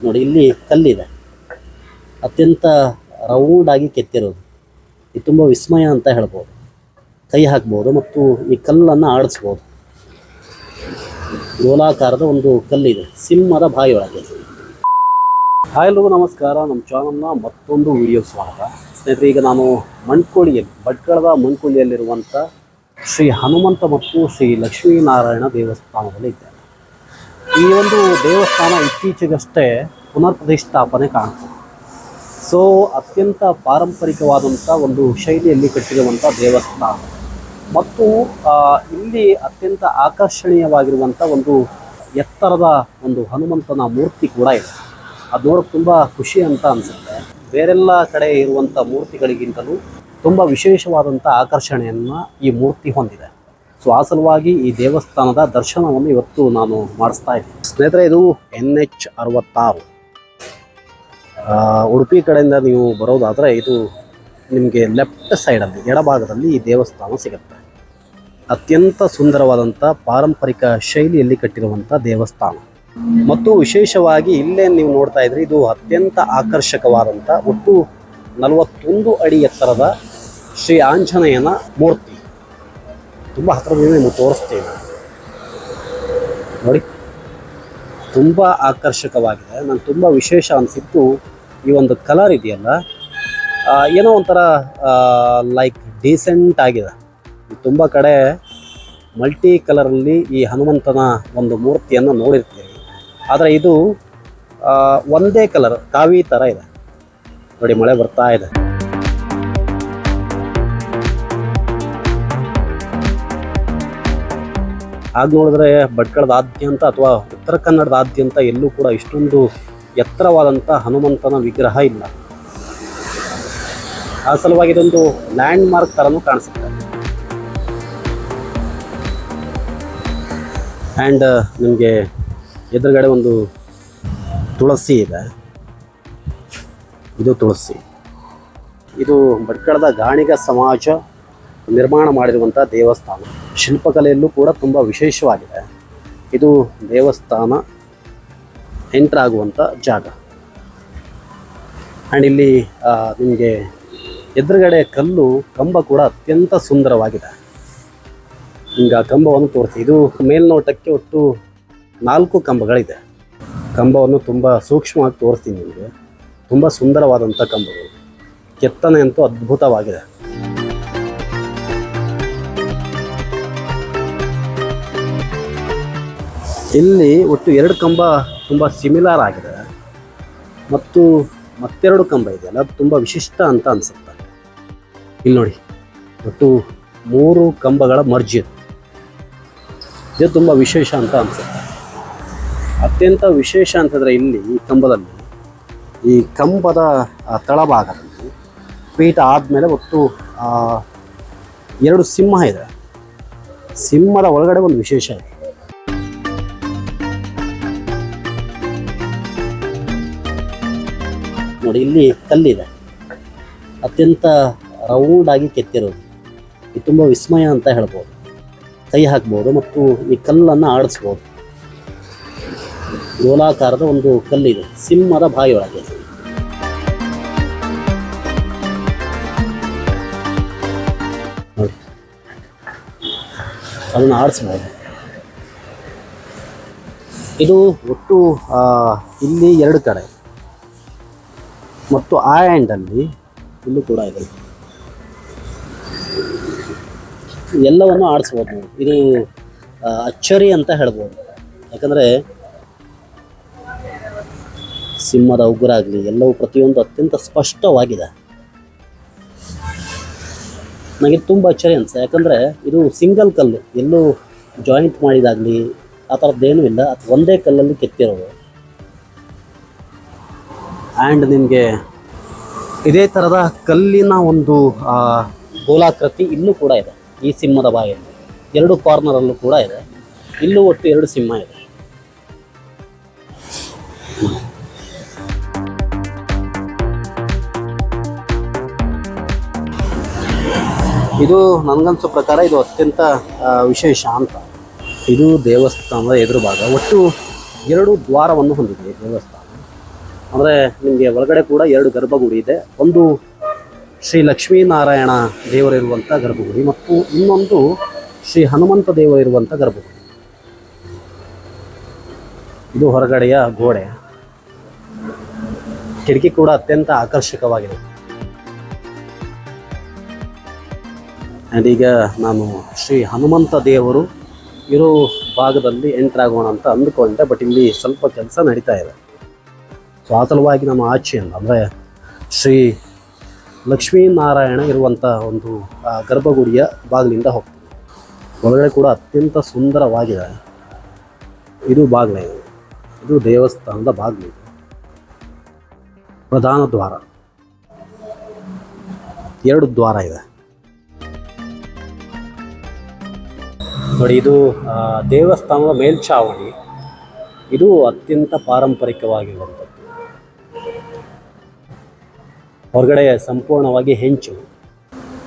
ನೋಡಿ ಇಲ್ಲಿ ಕಲ್ಲಿದೆ, ಅತ್ಯಂತ ರೌಂಡ್ ಆಗಿ ಕೆತ್ತಿರೋದು. ಇದು ತುಂಬ ವಿಸ್ಮಯ ಅಂತ ಹೇಳ್ಬೋದು. ಕೈ ಹಾಕ್ಬೋದು ಮತ್ತು ಈ ಕಲ್ಲನ್ನು ಆಡಿಸ್ಬೋದು. ಗೋಲಾಕಾರದ ಒಂದು ಕಲ್ಲಿದೆ, ಸಿಂಹದ ಬಾಯಿ ಒಳಗೆ. ಹಾಯ್ ಎಲ್ಲರಿಗೂ ನಮಸ್ಕಾರ, ನಮ್ಮ ಚಾನಲ್ನ ಮತ್ತೊಂದು ವಿಡಿಯೋ ಸ್ವಾಗತ. ಸ್ನೇಹಿತರೆ, ಈಗ ನಾನು ಮಂಡ್ಕೋಳಿಯಲ್ಲಿ, ಭಟ್ಕಳದ ಮಂಡ್ಕೋಳಿಯಲ್ಲಿರುವಂಥ ಶ್ರೀ ಹನುಮಂತ ಮತ್ತು ಶ್ರೀ ಲಕ್ಷ್ಮೀನಾರಾಯಣ ದೇವಸ್ಥಾನದಲ್ಲಿ ಇದ್ದೇನೆ. ಈ ಒಂದು ದೇವಸ್ಥಾನ ಇತ್ತೀಚೆಗಷ್ಟೇ ಪುನರ್ ಪ್ರತಿಷ್ಠಾಪನೆ ಕಾಣ್ತದೆ. ಸೊ ಅತ್ಯಂತ ಪಾರಂಪರಿಕವಾದಂಥ ಒಂದು ಶೈಲಿಯಲ್ಲಿ ಕಟ್ಟಿರುವಂಥ ದೇವಸ್ಥಾನ ಮತ್ತು ಇಲ್ಲಿ ಅತ್ಯಂತ ಆಕರ್ಷಣೀಯವಾಗಿರುವಂಥ ಒಂದು ಎತ್ತರದ ಒಂದು ಹನುಮಂತನ ಮೂರ್ತಿ ಕೂಡ ಇದೆ. ಅದು ನೋಡೋಕೆ ತುಂಬ ಖುಷಿ ಅಂತ ಅನಿಸುತ್ತೆ. ಬೇರೆಲ್ಲ ಕಡೆ ಇರುವಂಥ ಮೂರ್ತಿಗಳಿಗಿಂತಲೂ ತುಂಬ ವಿಶೇಷವಾದಂಥ ಆಕರ್ಷಣೆಯನ್ನು ಈ ಮೂರ್ತಿ ಹೊಂದಿದೆ. ಸೊ ಆ ಸಲುವಾಗಿ ಈ ದೇವಸ್ಥಾನದ ದರ್ಶನವನ್ನು ಇವತ್ತು ನಾನು ಮಾಡಿಸ್ತಾ ಇದ್ದೀನಿ. ಸ್ನೇಹಿತರೆ, ಇದು NH 66 ಉಡುಪಿ ಕಡೆಯಿಂದ ನೀವು ಬರೋದಾದರೆ ಇದು ನಿಮಗೆ ಲೆಫ್ಟ್ ಸೈಡಲ್ಲಿ, ಎಡಭಾಗದಲ್ಲಿ ಈ ದೇವಸ್ಥಾನ ಸಿಗುತ್ತೆ. ಅತ್ಯಂತ ಸುಂದರವಾದಂಥ ಪಾರಂಪರಿಕ ಶೈಲಿಯಲ್ಲಿ ಕಟ್ಟಿರುವಂಥ ದೇವಸ್ಥಾನ ಮತ್ತು ವಿಶೇಷವಾಗಿ ಇಲ್ಲೇ ನೀವು ನೋಡ್ತಾ ಇದ್ರಿ, ಇದು ಅತ್ಯಂತ ಆಕರ್ಷಕವಾದಂಥ ಒಟ್ಟು 41 ಅಡಿ ಎತ್ತರದ ಶ್ರೀ ಆಂಜನೇಯನ ಮೂರ್ತಿ. ತುಂಬ ಹತ್ತಿರದಿಂದ ನಿಮಗೆ ತೋರಿಸ್ತೀವಿ ನೋಡಿ. ತುಂಬ ಆಕರ್ಷಕವಾಗಿದೆ. ನಾನು ತುಂಬ ವಿಶೇಷ ಅನಿಸಿದ್ದು ಈ ಒಂದು ಕಲರ್ ಇದೆಯಲ್ಲ, ಏನೋ ಒಂಥರ ಲೈಕ್ ಡೀಸೆಂಟ್ ಆಗಿದೆ. ತುಂಬ ಕಡೆ ಮಲ್ಟಿ ಕಲರಲ್ಲಿ ಈ ಹನುಮಂತನ ಒಂದು ಮೂರ್ತಿಯನ್ನು ನೋಡಿರ್ತೀವಿ, ಆದರೆ ಇದು ಒಂದೇ ಕಲರ್ ಕಾವಿ ಥರ ಇದೆ ನೋಡಿ. ಮಳೆ ಬರ್ತಾ ಇದೆ. ಹಾಗೆ ನೋಡಿದ್ರೆ ಭಟ್ಕಳದಾದ್ಯಂತ ಅಥವಾ ಉತ್ತರ ಕನ್ನಡದಾದ್ಯಂತ ಎಲ್ಲೂ ಕೂಡ ಇಷ್ಟೊಂದು ಎತ್ತರವಾದಂಥ ಹನುಮಂತನ ವಿಗ್ರಹ ಇಲ್ಲ. ಆ ಸಲುವಾಗಿ ಇದೊಂದು ಲ್ಯಾಂಡ್ ಮಾರ್ಕ್ ಥರನೂ ಕಾಣಿಸುತ್ತೆ. ಆ್ಯಂಡ್ ನಿಮಗೆ ಎದುರುಗಡೆ ಒಂದು ತುಳಸಿ ಇದೆ. ಇದು ತುಳಸಿ. ಇದು ಭಟ್ಕಳದ ಗಾಣಿಗ ಸಮಾಜ ನಿರ್ಮಾಣ ಮಾಡಿರುವಂಥ ದೇವಸ್ಥಾನ. ಶಿಲ್ಪಕಲೆಯಲ್ಲೂ ಕೂಡ ತುಂಬ ವಿಶೇಷವಾಗಿದೆ. ಇದು ದೇವಸ್ಥಾನ ಎಂಟರ್ ಆಗುವಂಥ ಜಾಗ. ಆ್ಯಂಡ್ ಇಲ್ಲಿ ನಿಮಗೆ ಎದುರುಗಡೆ ಕಂಬ ಕೂಡ ಅತ್ಯಂತ ಸುಂದರವಾಗಿದೆ. ಹಿಂಗೆ ಆ ಕಂಬವನ್ನು ತೋರಿಸಿ. ಇದು ಮೇಲ್ನೋಟಕ್ಕೆ ಒಟ್ಟು 4 ಕಂಬಗಳಿದೆ. ಕಂಬವನ್ನು ತುಂಬ ಸೂಕ್ಷ್ಮವಾಗಿ ತೋರಿಸ್ತೀನಿ ನಿಮಗೆ. ತುಂಬ ಸುಂದರವಾದಂಥ ಕಂಬಗಳು. ಕೆತ್ತನೆ ಅಂತೂ ಅದ್ಭುತವಾಗಿದೆ. ಇಲ್ಲಿ ಒಟ್ಟು 2 ಕಂಬ ತುಂಬ ಸಿಮಿಲರ್ ಆಗಿದೆ ಮತ್ತು ಮತ್ತೆರಡು ಕಂಬ ಇದೆಯಲ್ಲ, ಅದು ತುಂಬ ವಿಶಿಷ್ಟ ಅಂತ ಅನಿಸುತ್ತೆ. ಇಲ್ಲಿ ನೋಡಿ, ಒಟ್ಟು 3 ಕಂಬಗಳ ಮರ್ಜ್ ಇದು ತುಂಬ ವಿಶೇಷ ಅಂತ ಅನಿಸುತ್ತೆ. ಅತ್ಯಂತ ವಿಶೇಷ ಅಂತಂದರೆ ಇಲ್ಲಿ ಈ ಕಂಬದಲ್ಲಿ, ಈ ಕಂಬದ ತಳಭಾಗದಲ್ಲಿ ಪೀಠ ಆದಮೇಲೆ ಒಟ್ಟು 2 ಸಿಂಹ ಇದೆ. ಸಿಂಹದ ಒಳಗಡೆ ಒಂದು ವಿಶೇಷ ಇದೆ. ನೋಡಿ ಇಲ್ಲಿ ಕಲ್ಲಿದೆ, ಅತ್ಯಂತ ರೌಂಡ್ ಆಗಿ ಕೆತ್ತಿರೋದು. ಇದು ತುಂಬ ವಿಸ್ಮಯ ಅಂತ ಹೇಳ್ಬೋದು. ಕೈ ಹಾಕ್ಬೋದು ಮತ್ತು ಈ ಕಲ್ಲನ್ನು ಆಡಿಸ್ಬೋದು. ಗೋಲಾಕಾರದ ಒಂದು ಕಲ್ಲಿದೆ, ಸಿಂಹದ ಬಾಯಿ ಒಳಗೆ. ನೋಡಿ, ಅದನ್ನು ಆಡಿಸ್ಬೋದು. ಇದು ಒಟ್ಟು ಇಲ್ಲಿ 2 ಕಡೆ ಮತ್ತು ಆ ಹ್ಯಾಂಡಲ್ಲಿ ಇಲ್ಲೂ ಕೂಡ ಇದೆ. ಎಲ್ಲವನ್ನು ಆಡಿಸ್ಬೋದು. ಇದು ಅಚ್ಚರಿ ಅಂತ ಹೇಳ್ಬೋದು. ಯಾಕಂದರೆ ಸಿಂಹದ ಉಗುರಾಗಲಿ ಎಲ್ಲವೂ ಪ್ರತಿಯೊಂದು ಅತ್ಯಂತ ಸ್ಪಷ್ಟವಾಗಿದೆ. ನನಗೆ ತುಂಬ ಅಚ್ಚರಿ ಅನಿಸುತ್ತೆ. ಯಾಕಂದರೆ ಇದು ಸಿಂಗಲ್ ಕಲ್ಲು, ಎಲ್ಲೂ ಜಾಯಿಂಟ್ ಮಾಡಿದಾಗಲಿ ಆ ಥರದ್ದೇನೂ ಇಲ್ಲ. ಅದು ಒಂದೇ ಕಲ್ಲಲ್ಲಿ ಕೆತ್ತಿರೋದು. ಆ್ಯಂಡ್ ನಿಮಗೆ ಇದೇ ಥರದ ಕಲ್ಲಿನ ಒಂದು ಗೋಲಾಕೃತಿ ಇಲ್ಲೂ ಕೂಡ ಇದೆ. ಈ ಸಿಂಹದ ಬಾಯಲ್ಲಿ 2 ಕಾರ್ನರಲ್ಲೂ ಕೂಡ ಇದೆ. ಇಲ್ಲೂ ಒಟ್ಟು 2 ಸಿಂಹ ಇದೆ. ಇದು ನನಗನ್ಸೋ ಪ್ರಕಾರ ಇದು ಅತ್ಯಂತ ವಿಶೇಷ ಅಂತ. ಇದು ದೇವಸ್ಥಾನದ ಎದುರು ಭಾಗ. ಒಟ್ಟು 2 ದ್ವಾರವನ್ನು ಹೊಂದಿದೆ ದೇವಸ್ಥಾನ. ಅಂದರೆ ನಿಮಗೆ ಒಳಗಡೆ ಕೂಡ 2 ಗರ್ಭಗುಡಿ ಇದೆ. ಒಂದು ಶ್ರೀ ಲಕ್ಷ್ಮೀನಾರಾಯಣ ದೇವರಿರುವಂಥ ಗರ್ಭಗುಡಿ ಮತ್ತು ಇನ್ನೊಂದು ಶ್ರೀ ಹನುಮಂತ ದೇವರಿರುವಂಥ ಗರ್ಭಗುಡಿ. ಇದು ಹೊರಗಡೆಯ ಗೋಡೆ. ಕಿಟಕಿ ಕೂಡ ಅತ್ಯಂತ ಆಕರ್ಷಕವಾಗಿದೆ. ಆ್ಯಂಡ್ ಈಗ ನಾನು ಶ್ರೀ ಹನುಮಂತ ದೇವರು ಇರೋ ಭಾಗದಲ್ಲಿ ಎಂಟ್ರ್ ಆಗೋಣ ಅಂತ ಅಂದುಕೊಂಡೆ. ಬಟ್ ಇಲ್ಲಿ ಸ್ವಲ್ಪ ಕೆಲಸ ನಡೀತಾ ಇದೆ. ಸೊ ಆ ಸಲುವಾಗಿ ನಾನು ಆಚೆಯಿಂದ ಅಂದರೆ ಶ್ರೀ ಲಕ್ಷ್ಮೀನಾರಾಯಣ ಇರುವಂಥ ಒಂದು ಗರ್ಭಗುಡಿಯ ಬಾಗಿಲಿಂದ ಹೋಗ್ತೀನಿ. ಒಳಗಡೆ ಕೂಡ ಅತ್ಯಂತ ಸುಂದರವಾಗಿದೆ. ಇದು ಬಾಗಿಲು, ಇದು ದೇವಸ್ಥಾನದ ಬಾಗಿಲು. ಪ್ರಧಾನ ದ್ವಾರ, 2 ದ್ವಾರ ಇದೆ ನೋಡಿ. ಇದು ದೇವಸ್ಥಾನದ ಮೇಲ್ಛಾವಣಿ. ಇದು ಅತ್ಯಂತ ಪಾರಂಪರಿಕವಾಗಿರುವಂಥದ್ದು. ಹೊರಗಡೆ ಸಂಪೂರ್ಣವಾಗಿ ಹೆಂಚು,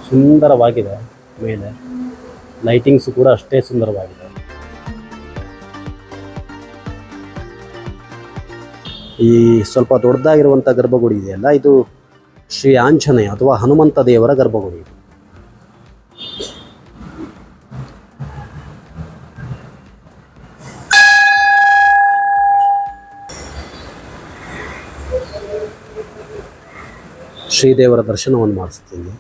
ಸುಂದರವಾಗಿದೆ. ಮೇಲೆ ಲೈಟಿಂಗ್ಸು ಕೂಡ ಅಷ್ಟೇ ಸುಂದರವಾಗಿದೆ. ಈ ಸ್ವಲ್ಪ ದೊಡ್ಡದಾಗಿರುವಂಥ ಗರ್ಭಗುಡಿ ಇದೆಯಲ್ಲ, ಇದು ಶ್ರೀ ಆಂಜನೇಯ ಅಥವಾ ಹನುಮಂತ ದೇವರ ಗರ್ಭಗುಡಿ. ಶ್ರೀದೇವರ ದರ್ಶನವನ್ನು ಮಾಡಿಸ್ತೀನಿ.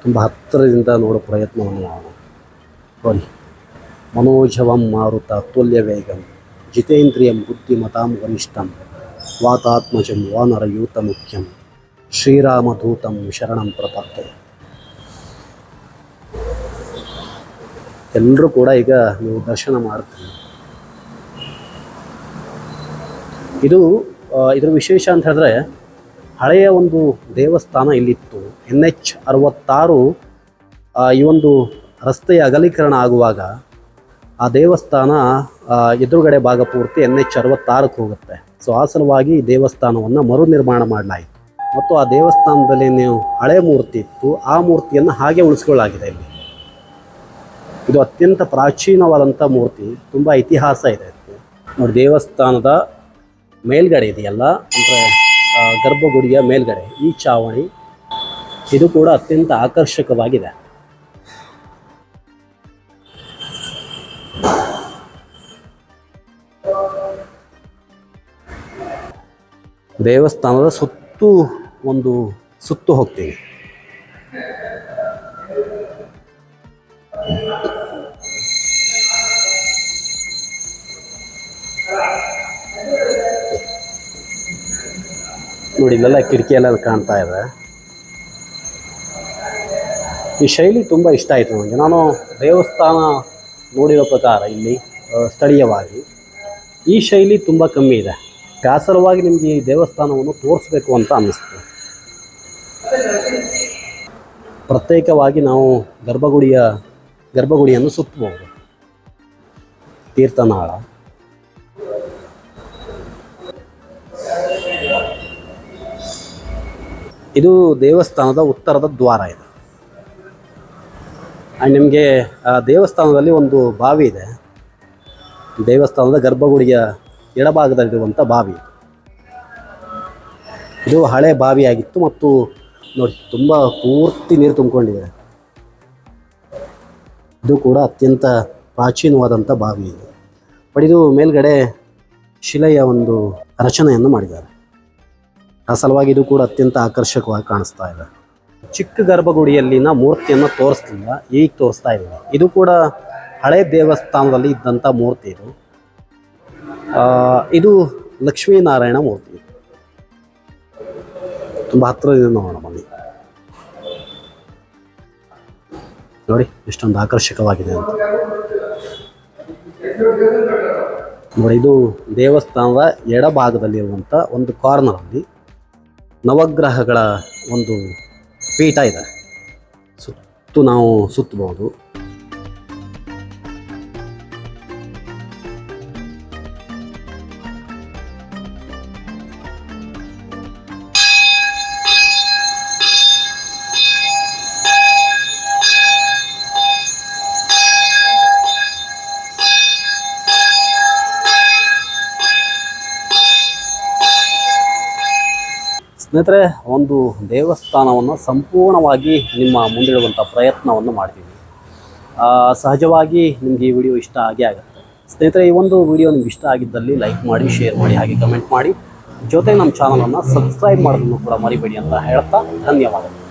ತುಂಬ ಹತ್ತಿರದಿಂದ ನೋಡೋ ಪ್ರಯತ್ನವನ್ನು ಮಾಡೋಣ. ನೋಡಿ, ಮನೋಜವಂ ಮಾರುತ ತುಲ್ಯ ವೇಗಂ ಜಿತೇಂದ್ರಿಯಂ ಬುದ್ಧಿಮತಾಂ ವರಿಷ್ಠಂ ವಾತಾತ್ಮಜಂ ವಾನರಯೂತ ಮುಖ್ಯಂ ಶ್ರೀರಾಮದೂತಂ ಶರಣಂ ಪ್ರಪತ್ತೆ. ಎಲ್ಲರೂ ಕೂಡ ಈಗ ನೀವು ದರ್ಶನ ಮಾಡ್ತೀವಿ. ಇದರ ವಿಶೇಷ ಅಂತ ಹೇಳಿದ್ರೆ, ಹಳೆಯ ಒಂದು ದೇವಸ್ಥಾನ ಇಲ್ಲಿತ್ತು. NH 66 ಈ ಒಂದು ರಸ್ತೆಯ ಅಗಲೀಕರಣ ಆಗುವಾಗ ಆ ದೇವಸ್ಥಾನ ಎದುರುಗಡೆ ಭಾಗ ಪೂರ್ತಿ NH 66ಕ್ಕೆ ಹೋಗುತ್ತೆ. ಸೊ ಆ ಸಲುವಾಗಿ ಈ ದೇವಸ್ಥಾನವನ್ನು ಮರು ನಿರ್ಮಾಣ ಮಾಡಲಾಯಿತು. ಮತ್ತು ಆ ದೇವಸ್ಥಾನದಲ್ಲಿ ನೀವು ಹಳೆ ಮೂರ್ತಿ ಇತ್ತು, ಆ ಮೂರ್ತಿಯನ್ನು ಹಾಗೆ ಉಳಿಸ್ಕೊಳ್ಳಾಗಿದೆ. ಇಲ್ಲಿ ಇದು ಅತ್ಯಂತ ಪ್ರಾಚೀನವಾದಂಥ ಮೂರ್ತಿ, ತುಂಬ ಇತಿಹಾಸ ಇದೆ ನೋಡಿ. ದೇವಸ್ಥಾನದ ಮೇಲ್ಗಡೆ ಇದೆಯಲ್ಲ, ಅಂದರೆ ಗರ್ಭಗುಡಿಯ ಮೇಲ್ಗಡೆ ಈ ಚಾವಣಿ, ಇದು ಕೂಡ ಅತ್ಯಂತ ಆಕರ್ಷಕವಾಗಿದೆ. ದೇವಸ್ಥಾನದ ಸುತ್ತು ಹೋಗ್ತೀವಿ. ನೋಡಿ, ಇಲ್ಲೆಲ್ಲ ಕಿಟಕಿಯೆಲ್ಲ ಕಾಣ್ತಾ ಇದೆ. ಈ ಶೈಲಿ ತುಂಬ ಇಷ್ಟ ಆಯಿತು ನನಗೆ. ನಾನು ದೇವಸ್ಥಾನ ನೋಡಿರೋ ಪ್ರಕಾರ ಇಲ್ಲಿ ಸ್ಥಳೀಯವಾಗಿ ಈ ಶೈಲಿ ತುಂಬ ಕಮ್ಮಿ ಇದೆ. ಕಾಸರವಾಗಿ ನಿಮಗೆ ಈ ದೇವಸ್ಥಾನವನ್ನು ತೋರಿಸ್ಬೇಕು ಅಂತ ಅನ್ನಿಸ್ತು. ಪ್ರತ್ಯೇಕವಾಗಿ ನಾವು ಗರ್ಭಗುಡಿಯನ್ನು ಸುತ್ತಬಹುದು. ತೀರ್ಥನಾಳ, ಇದು ದೇವಸ್ಥಾನದ ಉತ್ತರದ ದ್ವಾರ ಇದೆ. ಆ್ಯಂಡ್ ನಿಮಗೆ ದೇವಸ್ಥಾನದಲ್ಲಿ ಒಂದು ಬಾವಿ ಇದೆ. ದೇವಸ್ಥಾನದ ಗರ್ಭಗುಡಿಯ ಎಡಭಾಗದಲ್ಲಿರುವಂಥ ಬಾವಿ. ಇದು ಹಳೆ ಬಾವಿಯಾಗಿತ್ತು ಮತ್ತು ನೋಡಿ, ತುಂಬ ಪೂರ್ತಿ ನೀರು ತುಂಬಿಕೊಂಡಿದೆ. ಇದು ಕೂಡ ಅತ್ಯಂತ ಪ್ರಾಚೀನವಾದಂಥ ಬಾವಿ ಇದೆ. ಬಟ್ ಇದು ಮೇಲ್ಗಡೆ ಶಿಲೆಯ ಒಂದು ರಚನೆಯನ್ನು ಮಾಡಿದ್ದಾರೆ. ಆ ಸಲುವಾಗಿ ಇದು ಕೂಡ ಅತ್ಯಂತ ಆಕರ್ಷಕವಾಗಿ ಕಾಣಿಸ್ತಾ ಇದೆ. ಚಿಕ್ಕ ಗರ್ಭಗುಡಿಯಲ್ಲಿನ ಮೂರ್ತಿಯನ್ನು ತೋರಿಸ್ಲಿಲ್ಲ, ಈಗ ತೋರಿಸ್ತಾ ಇದ್ದೀನಿ. ಇದು ಕೂಡ ಹಳೆ ದೇವಸ್ಥಾನದಲ್ಲಿ ಇದ್ದಂಥ ಮೂರ್ತಿ. ಇದು ಲಕ್ಷ್ಮೀನಾರಾಯಣ ಮೂರ್ತಿ. ತುಂಬ ಹತ್ತಿರದಿಂದ ನೋಡೋಣ ಬನ್ನಿ. ನೋಡಿ ಎಷ್ಟೊಂದು ಆಕರ್ಷಕವಾಗಿದೆ ಅಂತ ನೋಡಿ. ಇದು ದೇವಸ್ಥಾನದ ಎಡಭಾಗದಲ್ಲಿರುವಂಥ ಒಂದು ಕಾರ್ನರಲ್ಲಿ ನವಗ್ರಹಗಳ ಒಂದು ಪೀಠ ಇದೆ. ಸುತ್ತು ನಾವು ಸುತ್ತಬಹುದು. ಸ್ನೇಹಿತರೆ, ಒಂದು ದೇವಸ್ಥಾನವನ್ನು ಸಂಪೂರ್ಣವಾಗಿ ನಿಮ್ಮ ಮುಂದಿಡುವಂಥ ಪ್ರಯತ್ನವನ್ನು ಮಾಡ್ತೀವಿ. ಸಹಜವಾಗಿ ನಿಮಗೆ ಈ ವಿಡಿಯೋ ಇಷ್ಟ ಆಗೇ ಆಗುತ್ತೆ. ಸ್ನೇಹಿತರೆ, ಈ ಒಂದು ವಿಡಿಯೋ ನಿಮ್ಗೆ ಇಷ್ಟ ಆಗಿದ್ದಲ್ಲಿ ಲೈಕ್ ಮಾಡಿ, ಶೇರ್ ಮಾಡಿ, ಹಾಗೆ ಕಮೆಂಟ್ ಮಾಡಿ. ಜೊತೆಗೆ ನಮ್ಮ ಚಾನಲನ್ನು ಸಬ್ಸ್ಕ್ರೈಬ್ ಮಾಡೋದನ್ನು ಕೂಡ ಮರಿಬೇಡಿ ಅಂತ ಹೇಳ್ತಾ ಧನ್ಯವಾದಗಳು.